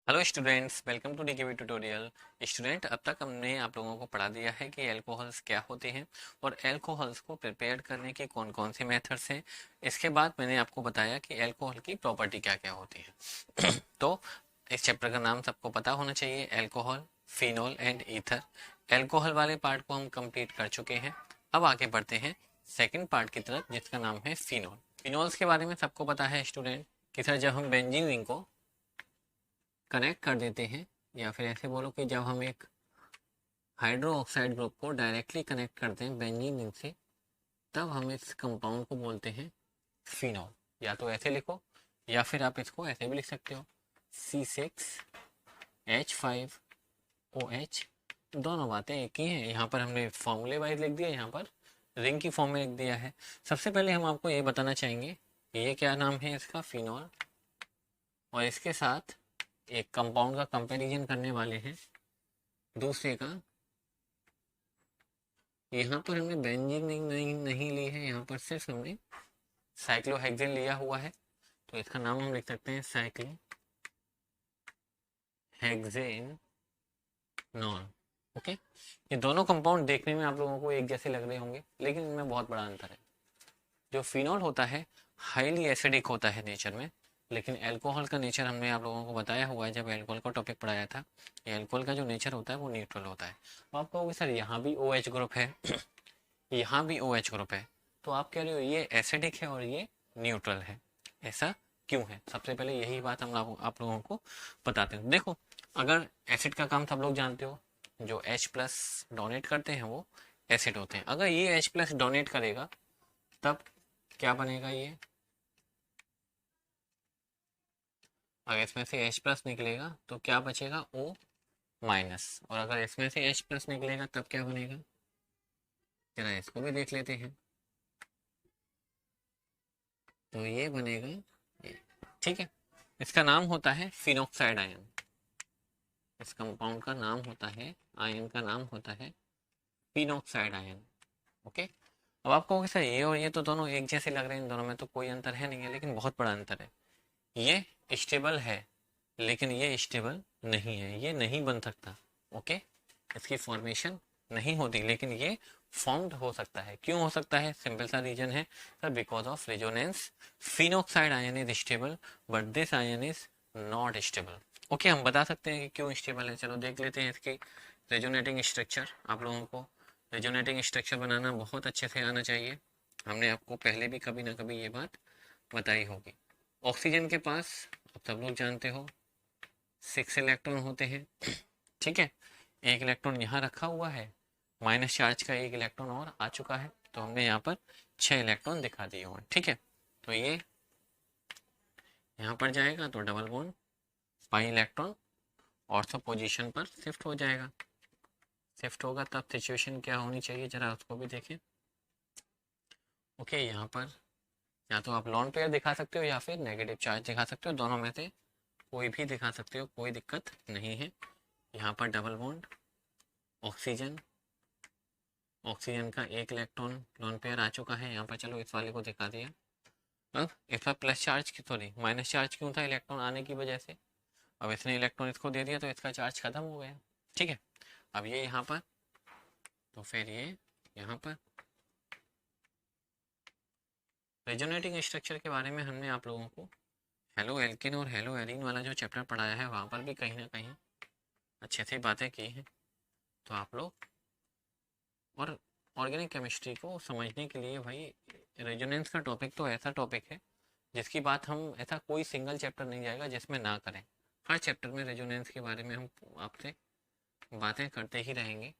Hello students, welcome to DKV tutorial. Student, अब तक हमने आप लोगों को पढ़ा दिया है कि एल्कोहल्स क्या होते हैं और एल्कोहल्स को प्रिपेयर करने के कौन कौन से मेथड्स हैं। इसके बाद मैंने आपको बताया कि एल्कोहल की प्रॉपर्टी क्या क्या होती है। तो इस चैप्टर का नाम सबको पता होना चाहिए, alcohol, phenol and ether. Alcohol वाले पार्ट को हम कंप्लीट कर चुके हैं। अब आगे बढ़ते हैं सेकेंड पार्ट की तरफ, जिसका नाम है फिनॉल। फिनॉल्स के बारे में सबको पता है स्टूडेंट कि सर जब हम बेंजीन रिंग को कनेक्ट कर देते हैं, या फिर ऐसे बोलो कि जब हम एक हाइड्रो ऑक्साइड ग्रुप को डायरेक्टली कनेक्ट करते हैं बेंजीन रिंग से, तब हम इस कंपाउंड को बोलते हैं फिनॉल। या तो ऐसे लिखो या फिर आप इसको ऐसे भी लिख सकते हो, C6H5OH। दोनों बातें एक ही हैं। यहाँ पर हमने फॉर्मूले वाइज लिख दिया, यहाँ पर रिंग की फॉर्म में लिख दिया है। सबसे पहले हम आपको ये बताना चाहेंगे कि ये क्या नाम है इसका, फिनॉल, और इसके साथ एक कंपाउंड का कंपैरिजन करने वाले हैं दूसरे का। यहाँ पर हमने बेंजीन नहीं ली है, यहाँ पर सिर्फ हमने साइक्लोहेक्सेन लिया हुआ है, तो इसका नाम हम लिख सकते हैं साइक्लोहेक्सेनॉल। ओके, ये दोनों कंपाउंड देखने में आप लोगों को एक जैसे लग रहे होंगे, लेकिन इनमें बहुत बड़ा अंतर है। जो फिनॉल होता है हाईली एसिडिक होता है नेचर में, लेकिन अल्कोहल का नेचर हमने आप लोगों को बताया हुआ है जब अल्कोहल का टॉपिक पढ़ाया था। ये अल्कोहल का जो नेचर होता है वो न्यूट्रल होता है। तो आप कहोगे सर यहाँ भी OH ग्रुप है, यहाँ भी OH ग्रुप है, तो आप कह रहे हो ये एसिडिक है और ये न्यूट्रल है, ऐसा क्यों है? सबसे पहले यही बात हम आप लोगों को बताते हैं। देखो, अगर एसिड का काम सब लोग जानते हो, जो H+ डोनेट करते हैं वो एसिड होते हैं। अगर ये H+ डोनेट करेगा तब क्या बनेगा ये, अगर इसमें से H+ निकलेगा तो क्या बचेगा, O-। और अगर इसमें से H+ निकलेगा तब क्या बनेगा, जरा इसको भी देख लेते हैं। तो ये बनेगा ये। ठीक है, इसका नाम होता है फिनॉक्साइड आयन। इस कंपाउंड का नाम होता है, आयन का नाम होता है फिनॉक्साइड आयन। ओके, अब आप कहोगे सर ये और ये तो दोनों एक जैसे लग रहे हैं, इन दोनों में तो कोई अंतर है नहीं है, लेकिन बहुत बड़ा अंतर है। ये स्टेबल है लेकिन ये स्टेबल नहीं है, ये नहीं बन सकता। ओके, इसकी फॉर्मेशन नहीं होती, लेकिन ये फॉर्म्ड हो सकता है। क्यों हो सकता है? सिंपल सा रीजन है sir, because of resonance. Phenoxide ion is stable but this ion is not stable. Okay, हम बता सकते हैं कि क्यों स्टेबल है। चलो देख लेते हैं इसकी रेजोनेटिंग स्ट्रक्चर। आप लोगों को रेजोनेटिंग स्ट्रक्चर बनाना बहुत अच्छे से आना चाहिए, हमने आपको पहले भी कभी ना कभी ये बात बताई होगी। ऑक्सीजन के पास आप सब लोग जानते हो 6 इलेक्ट्रॉन होते हैं। ठीक है, एक इलेक्ट्रॉन यहाँ रखा हुआ है, माइनस चार्ज का एक इलेक्ट्रॉन और आ चुका है, तो हमने यहाँ पर 6 इलेक्ट्रॉन दिखा दिए हुए हैं। ठीक है, तो ये यहाँ पर जाएगा तो double bond, pi electron ortho position पर शिफ्ट हो जाएगा। शिफ्ट होगा तब सिचुएशन क्या होनी चाहिए, जरा उसको भी देखें। ओके, यहाँ पर या तो आप लॉन पेयर दिखा सकते हो या फिर नेगेटिव चार्ज दिखा सकते हो, दोनों में से कोई भी दिखा सकते हो, कोई दिक्कत नहीं है। यहाँ पर डबल बॉन्ड, ऑक्सीजन, ऑक्सीजन का एक इलेक्ट्रॉन लोन पेयर आ चुका है यहाँ पर। चलो इस वाले को दिखा दिया। अब इस पर प्लस चार्ज की, सॉरी माइनस चार्ज क्यों था, इलेक्ट्रॉन आने की वजह से। अब इसने इलेक्ट्रॉन इसको दे दिया तो इसका चार्ज खत्म हो गया। ठीक है, अब ये यहाँ पर, तो फिर ये यहाँ पर। रेजोनेटिंग स्ट्रक्चर के बारे में हमने आप लोगों को हेलो एल्किन और हेलो एरीन वाला जो चैप्टर पढ़ाया है, वहाँ पर भी कहीं ना कहीं अच्छे से बातें की हैं। तो आप लोग और ऑर्गेनिक केमिस्ट्री को समझने के लिए भाई, रेजोनेंस का टॉपिक तो ऐसा टॉपिक है जिसकी बात हम, ऐसा कोई सिंगल चैप्टर नहीं जाएगा जिसमें ना करें। हर चैप्टर में रेजोनेंस के बारे में हम आपसे बातें करते ही रहेंगे।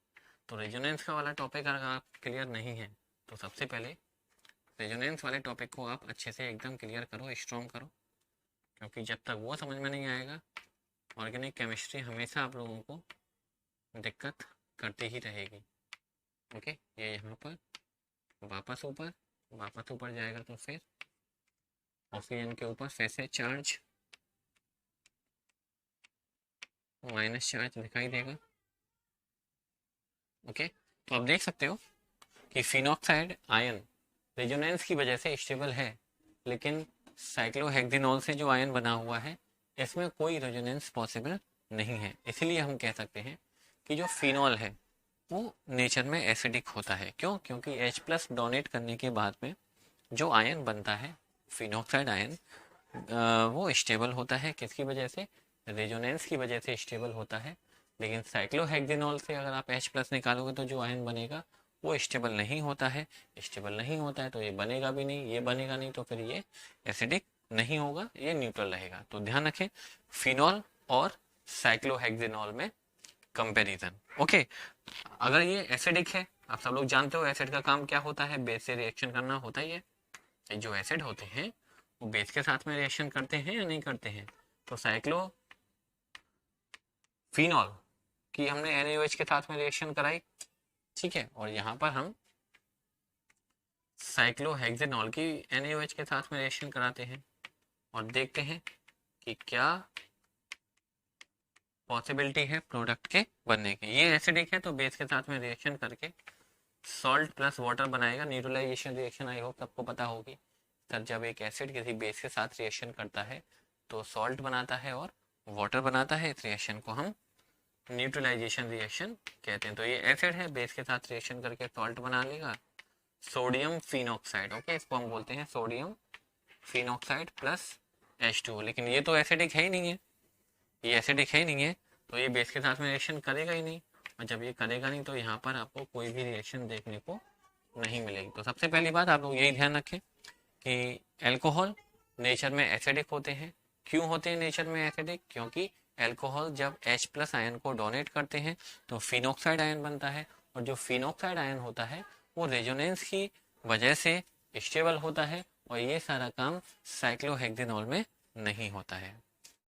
तो रेजोनेंस का वाला टॉपिक अगर आप क्लियर नहीं है तो सबसे पहले रेजोनेंस वाले टॉपिक को आप अच्छे से एकदम क्लियर करो, स्ट्रॉन्ग करो, क्योंकि जब तक वो समझ में नहीं आएगा ऑर्गेनिक केमिस्ट्री हमेशा आप लोगों को दिक्कत करती ही रहेगी। ओके, ये यहाँ पर वापस ऊपर जाएगा तो फिर ऑक्सीजन के ऊपर फिर से चार्ज, माइनस चार्ज दिखाई देगा। ओके, तो आप देख सकते हो कि फिनॉक्साइड आयन रेजोनेंस की वजह से स्टेबल है, लेकिन साइक्लोहेक्सिनॉल से जो आयन बना हुआ है इसमें कोई रेजोनेंस पॉसिबल नहीं है। इसलिए हम कह सकते हैं कि जो फिनॉल है वो नेचर में एसिडिक होता है। क्यों? क्योंकि H+ डोनेट करने के बाद में जो आयन बनता है फिनॉक्साइड आयन, वो स्टेबल होता है। किसकी वजह से? रेजोनेंस की वजह से स्टेबल होता है। लेकिन साइक्लोहेक्सेनॉल से अगर आप H+ निकालोगे तो जो आयन बनेगा वो स्टेबल नहीं होता है। स्टेबल नहीं होता है तो ये बनेगा भी नहीं, ये बनेगा नहीं, तो फिर ये एसिडिक नहीं होगा, ये न्यूट्रल रहेगा। तो ध्यान रखें फिनॉल और साइक्लोहेक्सेनॉल में कंपैरिजन। ओके, अगर ये एसिडिक है, आप सब लोग जानते हो एसिड का काम क्या होता है, बेस से रिएक्शन करना होता ही है। जो एसिड होते हैं वो बेस के साथ में रिएक्शन करते हैं या नहीं करते हैं? तो साइक्लो फिनॉल की हमने NaOH के साथ में रिएक्शन कराई, ठीक है, और यहाँ पर हम साइक्लोहेक्सेनॉल की NaOH के साथ में रिएक्शन कराते हैं और देखते हैं कि क्या पॉसिबिलिटी है प्रोडक्ट के बनने की। ये एसिडिक है तो बेस के साथ में रिएक्शन करके सॉल्ट प्लस वाटर बनाएगा, न्यूट्रलाइजेशन रिएक्शन आई होप सबको पता होगी। सर जब एक एसिड किसी बेस के साथ रिएक्शन करता है तो सॉल्ट बनाता है और वाटर बनाता है, इस रिएक्शन को हम न्यूट्रलाइजेशन रिएक्शन कहते हैं। तो ये एसिड है, बेस के साथ रिएक्शन करके सॉल्ट बना लेगा, सोडियम फिनॉक्साइड। ओके, इसको हम बोलते हैं सोडियम फिनॉक्साइड प्लस H2O। लेकिन ये तो एसिडिक है ही नहीं है, ये एसिडिक है ही नहीं है, तो ये बेस के साथ में रिएक्शन करेगा ही नहीं। और जब ये करेगा नहीं तो यहाँ पर आपको कोई भी रिएक्शन देखने को नहीं मिलेगी। तो सबसे पहली बात आप लोग यही ध्यान रखें कि एल्कोहल नेचर में एसिडिक होते हैं। क्यों होते हैं नेचर में एसिडिक? क्योंकि एल्कोहल जब H+ आयन को डोनेट करते हैं तो फिनॉक्साइड आयन बनता है, और जो फिनॉक्साइड आयन होता है वो रेजोनेंस की वजह से स्टेबल होता है, और ये सारा काम साइक्लोहेक्सेनॉल में नहीं होता है।